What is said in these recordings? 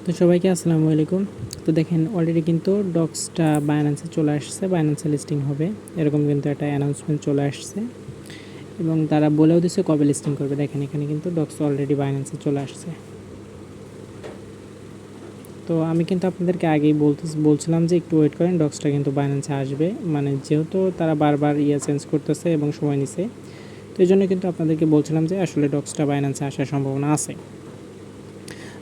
তো সবাইকে আসসালামু আলাইকুম। তো দেখেন অলরেডি কিন্তু ডক্সটা বাইন্যান্সে চলে আসছে, বাইন্যান্সে লিস্টিং হবে এরকম কিন্তু একটা অ্যানাউন্সমেন্ট চলে আসছে এবং তারা বলেও দিচ্ছে কবে লিস্টিং করবে। দেখেন এখানে কিন্তু ডক্স অলরেডি বাইন্যান্সে চলে আসছে। তো আমি কিন্তু আপনাদেরকে আগেই বলছিলাম যে একটু ওয়েট করেন, ডক্সটা কিন্তু বাইন্যান্সে আসবে। মানে যেহেতু তারা বারবার চেঞ্জ করতেছে এবং সময় নিছে, তো এই জন্য কিন্তু আপনাদেরকে বলছিলাম যে আসলে ডক্সটা বাইন্যান্সে আসার সম্ভাবনা আছে।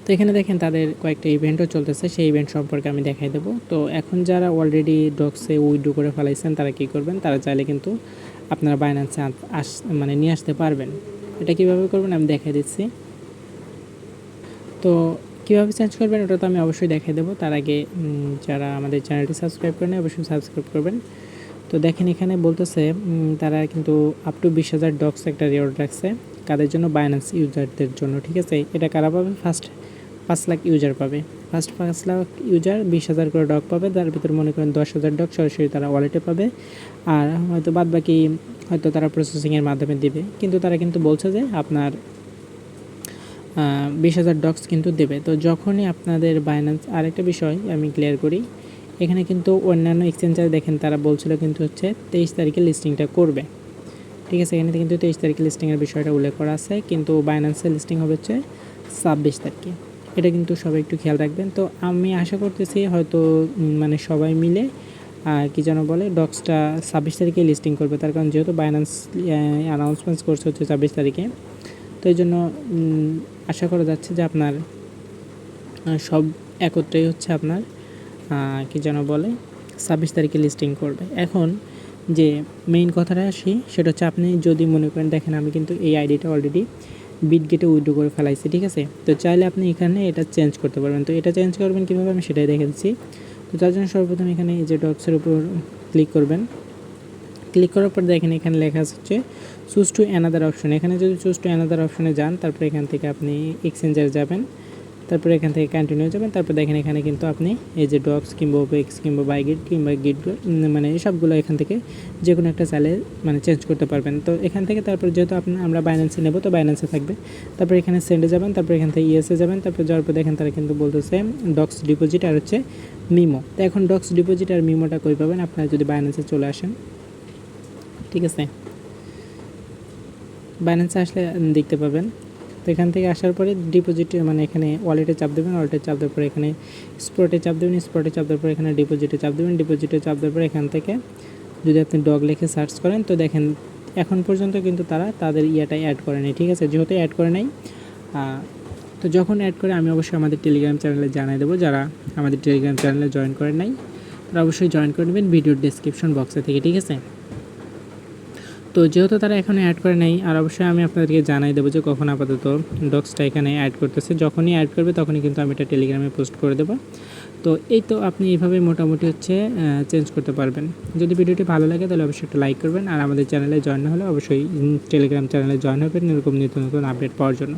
তো এখানে দেখেন তাদের কয়েকটা ইভেন্টও চলতেছে, সেই ইভেন্ট সম্পর্কে আমি দেখাই দেবো। তো এখন যারা অলরেডি ডক্সে উইথড্র করে ফেলাইছেন তারা কী করবেন, তারা চাইলে কিন্তু আপনারা বাইন্যান্সে মানে নিয়ে আসতে পারবেন। এটা কীভাবে করবেন আমি দেখাই দিচ্ছি। তো কীভাবে চেঞ্জ করবেন ওটা তো আমি অবশ্যই দেখাই দেবো। তার আগে যারা আমাদের চ্যানেলটি সাবস্ক্রাইব করেন অবশ্যই সাবস্ক্রাইব করবেন। তো দেখেন এখানে বলতেছে তারা কিন্তু আপ টু 20,000 ডক্স একটা রিওয়ার্ড রাখছে কাদের জন্য, বাইন্যান্স ইউজারদের জন্য। ঠিক আছে, এটা কারা পাবে? ফার্স্ট 5 লাখ ইউজার পাবে। ফার্স্ট 5 লাখ ইউজার 20,000 করে ডক পাবে। তার ভিতরে মনে করেন 10,000 ডক সরাসরি তারা ওয়ালেটে পাবে, আর হয়তো বাদ বাকি হয়তো তারা প্রসেসিংয়ের মাধ্যমে দেবে। কিন্তু তারা কিন্তু বলছে যে আপনার 20,000 ডক্স কিন্তু দেবে। তো যখনই আপনাদের বাইন্যান্স, আরেকটা বিষয় আমি ক্লিয়ার করি, এখানে কিন্তু অন্যান্য এক্সচেঞ্জার দেখেন তারা বলছিল কিন্তু হচ্ছে 23 তারিখে লিস্টিংটা করবে। ঠিক আছে, এখানে কিন্তু 23 তারিখে লিস্টিংয়ের বিষয়টা উল্লেখ করা আছে, কিন্তু বাইন্যান্সের লিস্টিং হবে হচ্ছে 26 তারিখে। এটা কিন্তু সবাই একটু খেয়াল রাখবেন। তো আমি আশা করতেছি হয়তো মানে সবাই মিলে কি যেন বলে ডক্সটা 26 তারিখে লিস্টিং করবে, তার কারণ যেহেতু বাইন্যান্স অ্যানাউন্সমেন্টস করছে হচ্ছে 26 তারিখে। তো এই জন্য আশা করা যাচ্ছে যে আপনার সব একত্রেই হচ্ছে আপনার কি যেন বলে 26 তারিখে লিস্টিং করবে। এখন যে মেইন কথাটা আসি, সেটা হচ্ছে আপনি যদি মনে করেন, দেখেন আমি কিন্তু এই আইডিটা অলরেডি বিটগেটে উইথড্র করে ফেলাইছি। ঠিক আছে, তো চাইলে আপনি এখানে এটা চেঞ্জ করতে পারবেন। তো এটা চেঞ্জ করবেন কীভাবে আমি সেটাই দেখে দিচ্ছি। তো তার জন্য সর্বপ্রথম এখানে এই যে ডক্সের উপর ক্লিক করবেন। ক্লিক করার পর দেখেন এখানে লেখা হচ্ছে চুজ টু অ্যানাদার অপশন। এখানে যদি চুজ টু অ্যানাদার অপশনে যান, তারপর এখান থেকে আপনি এক্সচেঞ্জার যাবেন, তারপরে এখান থেকে কন্টিনিউ যাবেন। তারপর দেখেন এখানে কিন্তু আপনি এই যে ডক্স কিংবা ওপেক্স কিংবা বাইগেট কিংবা গিট মানে সবগুলো এখান থেকে যে কোনো একটা চাইলে মানে চেঞ্জ করতে পারবেন। তো এখান থেকে তারপর যেহেতু আমরা বাইন্যান্সে নেব, তো বাইন্যান্সে থাকবে। তারপর এখানে সেন্ডে যাবেন, তারপর এখান থেকে ইএসএ যাবেন। তারপর যাওয়ার পর দেখেন তারা কিন্তু বলতেছে ডক্স ডিপোজিট আর হচ্ছে মিমো। তো এখন ডক্স ডিপোজিট আর মিমোটা কই পাবেন? আপনারা যদি বাইন্যান্সে চলে আসেন, ঠিক আছে, বাইন্যান্সে আসলে দেখতে পাবেন। তো এখান থেকে আসার পরে ডিপোজিটে মানে এখানে ওয়ালেটে চাপ দেবেন, ওয়ালেটে চাপ দেওয়ার পরে এখানে স্পটে চাপ দেবেন, স্পটে চাপ দেওয়ার পরে এখানে ডিপোজিটে চাপ দেবেন, ডিপোজিটে চাপ দেওয়ার পরে এখান থেকে যদি আপনি ডগ লিখে সার্চ করেন, তো দেখেন এখন পর্যন্ত কিন্তু তারা তাদের ইয়েটা অ্যাড করেনি। ঠিক আছে, যেহেতু অ্যাড করে নাই, তো যখন অ্যাড করে আমি অবশ্যই আমাদের টেলিগ্রাম চ্যানেলে জানিয়ে দেবো। যারা আমাদের টেলিগ্রাম চ্যানেলে জয়েন করেন নাই তারা অবশ্যই জয়েন করে নেবেন ভিডিওর ডেসক্রিপশন বক্সে থেকে। ঠিক আছে, তো যেহেতু তারা এখানে অ্যাড করে নেই, আর অবশ্যই আমি আপনাদেরকে জানাই দেবো যে কখন আপাতত ডক্সটা এখানে অ্যাড করতেছে। যখনই অ্যাড করবে তখনই কিন্তু আমি এটা টেলিগ্রামে পোস্ট করে দেবো। তো এই তো আপনি এইভাবে মোটামুটি হচ্ছে চেঞ্জ করতে পারবেন। যদি ভিডিওটি ভালো লাগে তাহলে অবশ্যই একটা লাইক করবেন, আর আমাদের চ্যানেলে জয়েন হলে অবশ্যই টেলিগ্রাম চ্যানেলে জয়েন হবেন এরকম নিত্য নতুন আপডেট পাওয়ার জন্য।